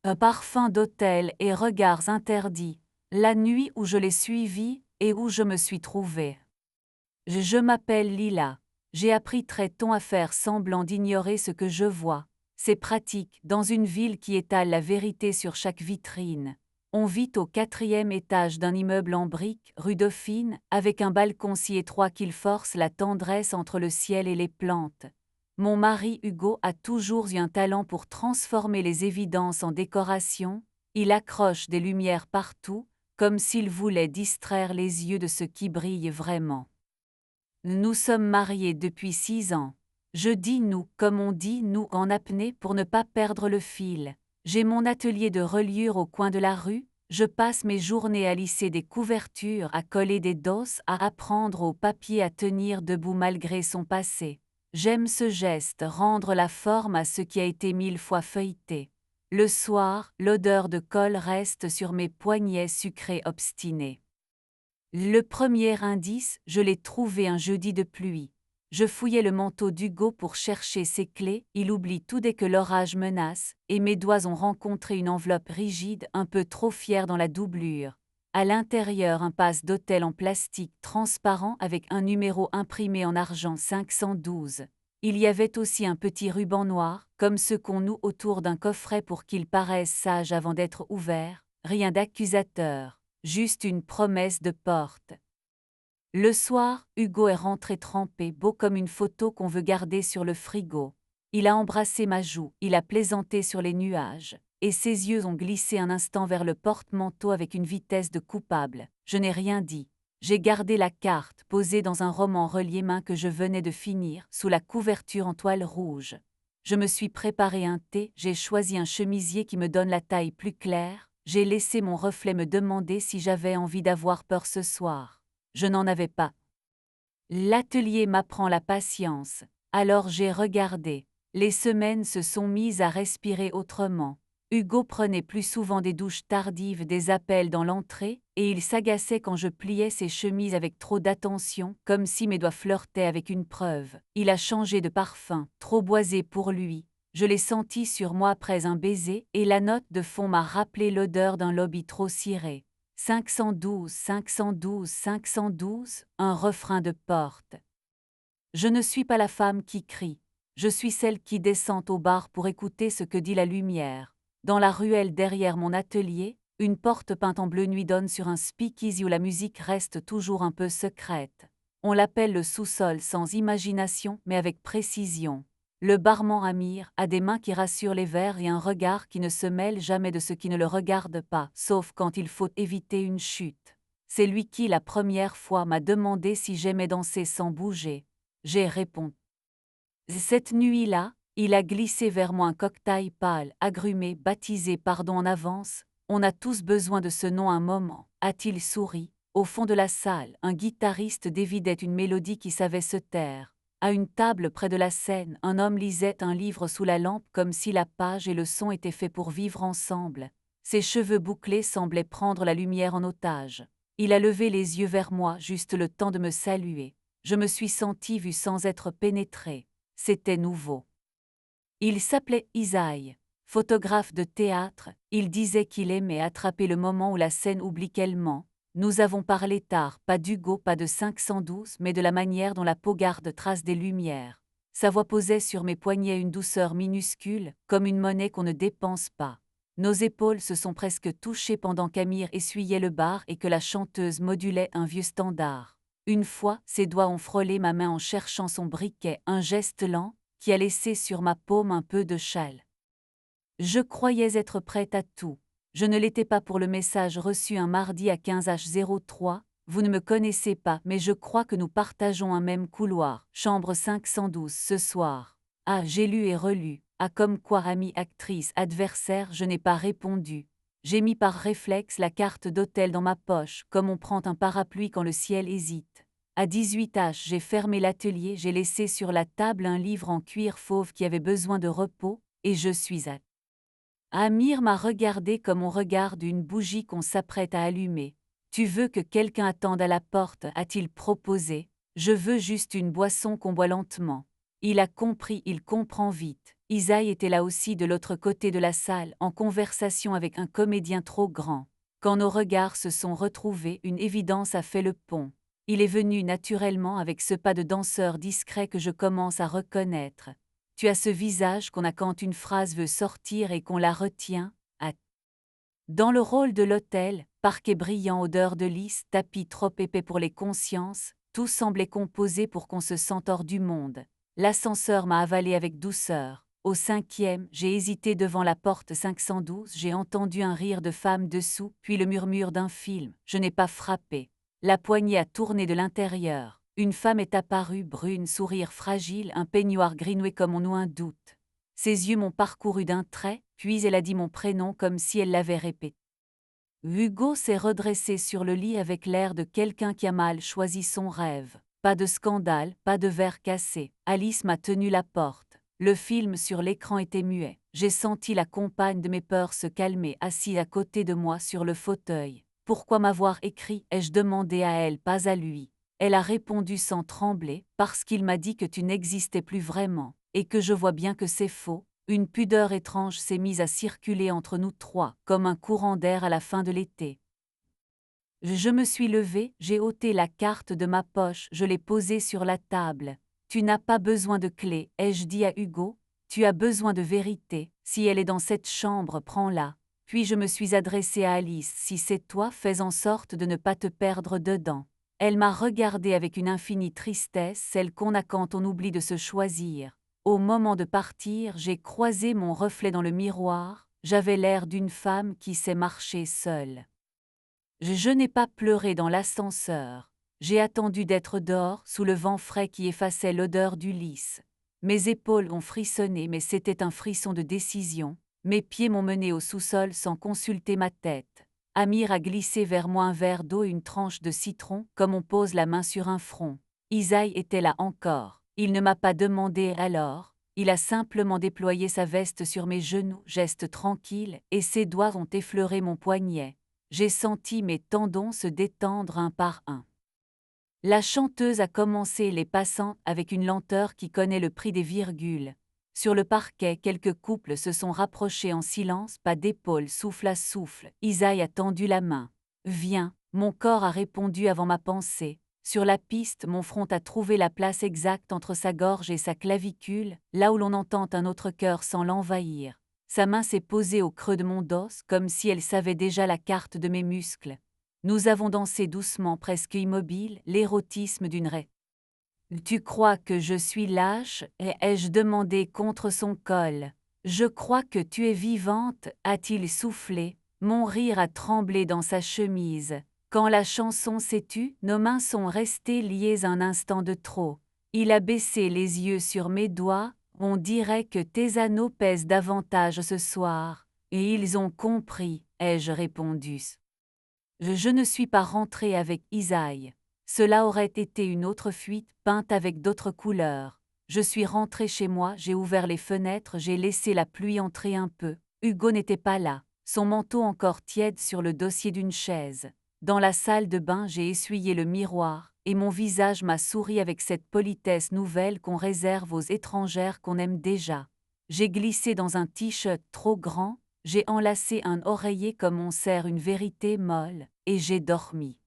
Un parfum d'hôtel et regards interdits, la nuit où je l'ai suivi et où je me suis trouvée. Je m'appelle Lila. J'ai appris très tôt à faire semblant d'ignorer ce que je vois. C'est pratique dans une ville qui étale la vérité sur chaque vitrine. On vit au 4e étage d'un immeuble en briques, rue Dauphine, avec un balcon si étroit qu'il force la tendresse entre le ciel et les plantes. Mon mari Hugo a toujours eu un talent pour transformer les évidences en décoration. Il accroche des lumières partout, comme s'il voulait distraire les yeux de ce qui brille vraiment. Nous sommes mariés depuis 6 ans. Je dis nous comme on dit nous en apnée pour ne pas perdre le fil. J'ai mon atelier de reliure au coin de la rue, je passe mes journées à lisser des couvertures, à coller des doses, à apprendre au papier à tenir debout malgré son passé. J'aime ce geste, rendre la forme à ce qui a été 1000 fois feuilleté. Le soir, l'odeur de colle reste sur mes poignets sucrés obstinés. Le premier indice, je l'ai trouvé un jeudi de pluie. Je fouillais le manteau d'Hugo pour chercher ses clés, il oublie tout dès que l'orage menace, et mes doigts ont rencontré une enveloppe rigide, un peu trop fière dans la doublure. À l'intérieur, un passe d'hôtel en plastique transparent avec un numéro imprimé en argent 512. Il y avait aussi un petit ruban noir, comme ceux qu'on noue autour d'un coffret pour qu'il paraisse sage avant d'être ouvert, rien d'accusateur. Juste une promesse de porte. Le soir, Hugo est rentré trempé, beau comme une photo qu'on veut garder sur le frigo. Il a embrassé ma joue, il a plaisanté sur les nuages, et ses yeux ont glissé un instant vers le porte-manteau avec une vitesse de coupable. Je n'ai rien dit. J'ai gardé la carte posée dans un roman relié main que je venais de finir, sous la couverture en toile rouge. Je me suis préparé un thé, j'ai choisi un chemisier qui me donne la taille plus claire. J'ai laissé mon reflet me demander si j'avais envie d'avoir peur ce soir. Je n'en avais pas. L'atelier m'apprend la patience. Alors j'ai regardé. Les semaines se sont mises à respirer autrement. Hugo prenait plus souvent des douches tardives, des appels dans l'entrée, et il s'agaçait quand je pliais ses chemises avec trop d'attention, comme si mes doigts flirtaient avec une preuve. Il a changé de parfum, trop boisé pour lui. Je l'ai senti sur moi après un baiser, et la note de fond m'a rappelé l'odeur d'un lobby trop ciré. 512, 512, 512, un refrain de porte. Je ne suis pas la femme qui crie. Je suis celle qui descend au bar pour écouter ce que dit la lumière. Dans la ruelle derrière mon atelier, une porte peinte en bleu nuit donne sur un speakeasy où la musique reste toujours un peu secrète. On l'appelle le sous-sol sans imagination mais avec précision. Le barman Amir a des mains qui rassurent les verres et un regard qui ne se mêle jamais de ce qui ne le regarde pas, sauf quand il faut éviter une chute. C'est lui qui, la première fois, m'a demandé si j'aimais danser sans bouger. J'ai répondu. Cette nuit-là, il a glissé vers moi un cocktail pâle, agrumé, baptisé pardon en avance. On a tous besoin de ce nom un moment, a-t-il souri. Au fond de la salle, un guitariste dévidait une mélodie qui savait se taire. À une table près de la scène, un homme lisait un livre sous la lampe comme si la page et le son étaient faits pour vivre ensemble. Ses cheveux bouclés semblaient prendre la lumière en otage. Il a levé les yeux vers moi, juste le temps de me saluer. Je me suis sentie vue sans être pénétrée. C'était nouveau. Il s'appelait Isaïe. Photographe de théâtre, il disait qu'il aimait attraper le moment où la scène oublie qu'elle ment. Nous avons parlé tard, pas d'Hugo, pas de 512, mais de la manière dont la pogarde trace des lumières. Sa voix posait sur mes poignets une douceur minuscule, comme une monnaie qu'on ne dépense pas. Nos épaules se sont presque touchées pendant qu'Amir essuyait le bar et que la chanteuse modulait un vieux standard. Une fois, ses doigts ont frôlé ma main en cherchant son briquet, un geste lent, qui a laissé sur ma paume un peu de châle. Je croyais être prête à tout. Je ne l'étais pas pour le message reçu un mardi à 15h03. Vous ne me connaissez pas, mais je crois que nous partageons un même couloir. Chambre 512 ce soir. Ah, j'ai lu et relu. Ah, comme quoi, amie, actrice, adversaire, je n'ai pas répondu. J'ai mis par réflexe la carte d'hôtel dans ma poche, comme on prend un parapluie quand le ciel hésite. À 18h, j'ai fermé l'atelier, j'ai laissé sur la table un livre en cuir fauve qui avait besoin de repos, et je suis à. Amir m'a regardé comme on regarde une bougie qu'on s'apprête à allumer. Tu veux que quelqu'un attende à la porte, a-t-il proposé. Je veux juste une boisson qu'on boit lentement. Il a compris, il comprend vite. Isaïe était là aussi de l'autre côté de la salle, en conversation avec un comédien trop grand. Quand nos regards se sont retrouvés, une évidence a fait le pont. Il est venu naturellement avec ce pas de danseur discret que je commence à reconnaître. Tu as ce visage qu'on a quand une phrase veut sortir et qu'on la retient. Dans le rôle de l'hôtel, parquet brillant, odeur de lys, tapis trop épais pour les consciences, tout semblait composé pour qu'on se sente hors du monde. L'ascenseur m'a avalé avec douceur. Au 5e, j'ai hésité devant la porte 512, j'ai entendu un rire de femme dessous, puis le murmure d'un film. Je n'ai pas frappé. La poignée a tourné de l'intérieur. Une femme est apparue, brune, sourire fragile, un peignoir gris noué comme on noue un doute. Ses yeux m'ont parcouru d'un trait, puis elle a dit mon prénom comme si elle l'avait répété. Hugo s'est redressé sur le lit avec l'air de quelqu'un qui a mal choisi son rêve. Pas de scandale, pas de verre cassé. Alice m'a tenu la porte. Le film sur l'écran était muet. J'ai senti la compagne de mes peurs se calmer assise à côté de moi sur le fauteuil. Pourquoi m'avoir écrit, ai-je demandé à elle, pas à lui. Elle a répondu sans trembler, parce qu'il m'a dit que tu n'existais plus vraiment, et que je vois bien que c'est faux. Une pudeur étrange s'est mise à circuler entre nous trois, comme un courant d'air à la fin de l'été. Je me suis levée, j'ai ôté la carte de ma poche, je l'ai posée sur la table. Tu n'as pas besoin de clé, ai-je dit à Hugo. Tu as besoin de vérité, si elle est dans cette chambre, prends-la. Puis je me suis adressée à Alice, si c'est toi, fais en sorte de ne pas te perdre dedans. Elle m'a regardée avec une infinie tristesse, celle qu'on a quand on oublie de se choisir. Au moment de partir, j'ai croisé mon reflet dans le miroir, j'avais l'air d'une femme qui sait marcher seule. Je n'ai pas pleuré dans l'ascenseur. J'ai attendu d'être dehors, sous le vent frais qui effaçait l'odeur du lys. Mes épaules ont frissonné, mais c'était un frisson de décision. Mes pieds m'ont mené au sous-sol sans consulter ma tête. Amir a glissé vers moi un verre d'eau et une tranche de citron, comme on pose la main sur un front. Isaïe était là encore. Il ne m'a pas demandé alors. Il a simplement déployé sa veste sur mes genoux, geste tranquille, et ses doigts ont effleuré mon poignet. J'ai senti mes tendons se détendre un par un. La chanteuse a commencé les passants avec une lenteur qui connaît le prix des virgules. Sur le parquet, quelques couples se sont rapprochés en silence, pas d'épaule, souffle à souffle. Isaïe a tendu la main. Viens, mon corps a répondu avant ma pensée. Sur la piste, mon front a trouvé la place exacte entre sa gorge et sa clavicule, là où l'on entend un autre cœur sans l'envahir. Sa main s'est posée au creux de mon dos, comme si elle savait déjà la carte de mes muscles. Nous avons dansé doucement, presque immobile, l'érotisme d'une raie. Tu crois que je suis lâche, ai-je demandé contre son col. Je crois que tu es vivante, a-t-il soufflé. Mon rire a tremblé dans sa chemise. Quand la chanson s'est tue, nos mains sont restées liées un instant de trop. Il a baissé les yeux sur mes doigts, on dirait que tes anneaux pèsent davantage ce soir. Et ils ont compris, ai-je répondu. Je ne suis pas rentrée avec Isaïe. Cela aurait été une autre fuite, peinte avec d'autres couleurs. Je suis rentrée chez moi, j'ai ouvert les fenêtres, j'ai laissé la pluie entrer un peu. Hugo n'était pas là, son manteau encore tiède sur le dossier d'une chaise. Dans la salle de bain, j'ai essuyé le miroir, et mon visage m'a souri avec cette politesse nouvelle qu'on réserve aux étrangères qu'on aime déjà. J'ai glissé dans un t-shirt trop grand, j'ai enlacé un oreiller comme on serre une vérité molle, et j'ai dormi.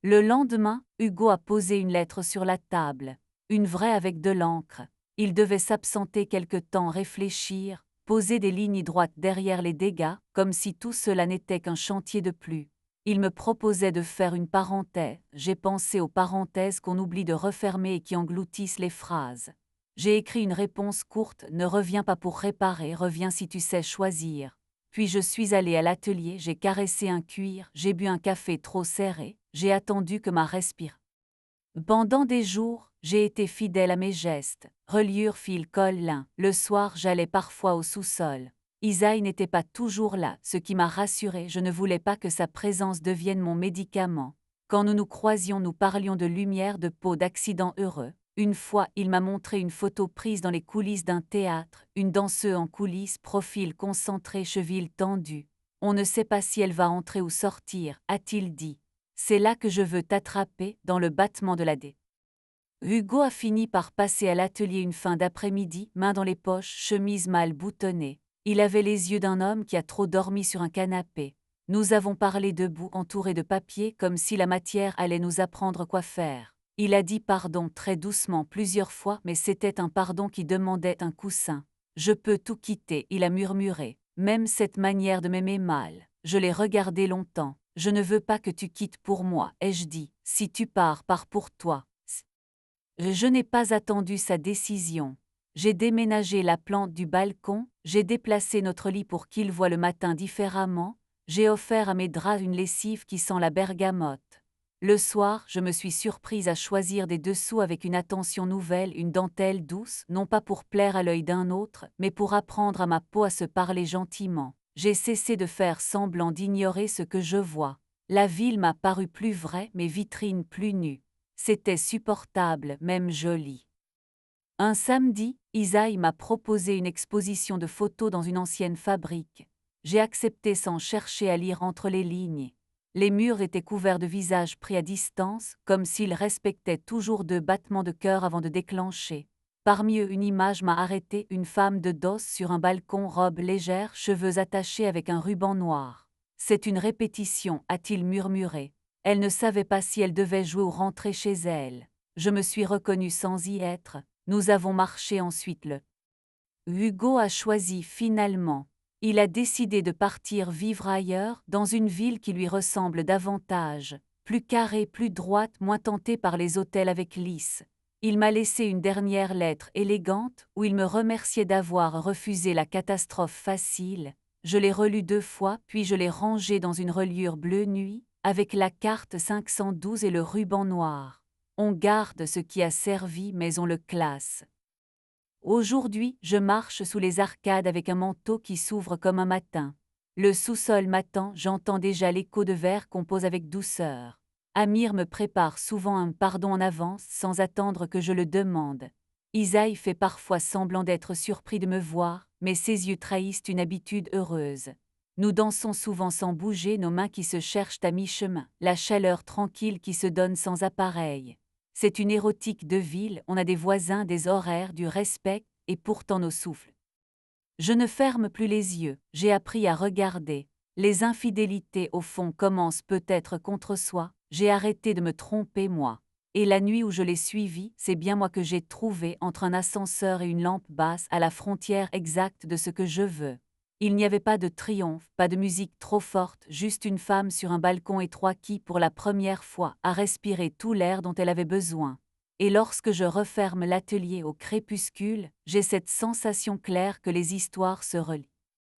Le lendemain, Hugo a posé une lettre sur la table, une vraie avec de l'encre. Il devait s'absenter quelque temps, réfléchir, poser des lignes droites derrière les dégâts, comme si tout cela n'était qu'un chantier de plus. Il me proposait de faire une parenthèse, j'ai pensé aux parenthèses qu'on oublie de refermer et qui engloutissent les phrases. J'ai écrit une réponse courte, ne reviens pas pour réparer, reviens si tu sais choisir. Puis je suis allée à l'atelier, j'ai caressé un cuir, j'ai bu un café trop serré, j'ai attendu que ma respire. Pendant des jours, j'ai été fidèle à mes gestes, reliure fil col lin. Le soir, j'allais parfois au sous-sol. Isaïe n'était pas toujours là, ce qui m'a rassurée, je ne voulais pas que sa présence devienne mon médicament. Quand nous nous croisions, nous parlions de lumière, de peau, d'accidents heureux. Une fois, il m'a montré une photo prise dans les coulisses d'un théâtre, une danseuse en coulisses, profil concentré, cheville tendue. On ne sait pas si elle va entrer ou sortir, a-t-il dit. C'est là que je veux t'attraper, dans le battement de la dé. Hugo a fini par passer à l'atelier une fin d'après-midi, main dans les poches, chemise mal boutonnée. Il avait les yeux d'un homme qui a trop dormi sur un canapé. Nous avons parlé debout, entourés de papier, comme si la matière allait nous apprendre quoi faire. Il a dit pardon très doucement plusieurs fois, mais c'était un pardon qui demandait un coussin. Je peux tout quitter, il a murmuré. Même cette manière de m'aimer mal. Je l'ai regardé longtemps. Je ne veux pas que tu quittes pour moi, ai-je dit. Si tu pars, pars pour toi. Je n'ai pas attendu sa décision. J'ai déménagé la plante du balcon, j'ai déplacé notre lit pour qu'il voie le matin différemment, j'ai offert à mes draps une lessive qui sent la bergamote. Le soir, je me suis surprise à choisir des dessous avec une attention nouvelle, une dentelle douce, non pas pour plaire à l'œil d'un autre, mais pour apprendre à ma peau à se parler gentiment. J'ai cessé de faire semblant d'ignorer ce que je vois. La ville m'a paru plus vraie, mes vitrines plus nues. C'était supportable, même joli. Un samedi, Isaïe m'a proposé une exposition de photos dans une ancienne fabrique. J'ai accepté sans chercher à lire entre les lignes. Les murs étaient couverts de visages pris à distance, comme s'ils respectaient toujours 2 battements de cœur avant de déclencher. Parmi eux, une image m'a arrêté, une femme de dos sur un balcon, robe légère, cheveux attachés avec un ruban noir. C'est une répétition, a-t-il murmuré. Elle ne savait pas si elle devait jouer ou rentrer chez elle. Je me suis reconnue sans y être. Nous avons marché ensuite le. Hugo a choisi finalement. Il a décidé de partir vivre ailleurs, dans une ville qui lui ressemble davantage, plus carrée, plus droite, moins tentée par les hôtels avec lys. Il m'a laissé une dernière lettre élégante où il me remerciait d'avoir refusé la catastrophe facile. Je l'ai relue 2 fois, puis je l'ai rangée dans une reliure bleu nuit, avec la carte 512 et le ruban noir. On garde ce qui a servi, mais on le classe. Aujourd'hui, je marche sous les arcades avec un manteau qui s'ouvre comme un matin. Le sous-sol m'attend, j'entends déjà l'écho de verre qu'on pose avec douceur. Amir me prépare souvent un pardon en avance sans attendre que je le demande. Isaïe fait parfois semblant d'être surpris de me voir, mais ses yeux trahissent une habitude heureuse. Nous dansons souvent sans bouger, nos mains qui se cherchent à mi-chemin, la chaleur tranquille qui se donne sans appareil. C'est une érotique de ville, on a des voisins, des horaires, du respect, et pourtant nos souffles. Je ne ferme plus les yeux, j'ai appris à regarder. Les infidélités au fond commencent peut-être contre soi, j'ai arrêté de me tromper moi. Et la nuit où je l'ai suivi, c'est bien moi que j'ai trouvé entre un ascenseur et une lampe basse à la frontière exacte de ce que je veux. Il n'y avait pas de triomphe, pas de musique trop forte, juste une femme sur un balcon étroit qui, pour la première fois, a respiré tout l'air dont elle avait besoin. Et lorsque je referme l'atelier au crépuscule, j'ai cette sensation claire que les histoires se relient.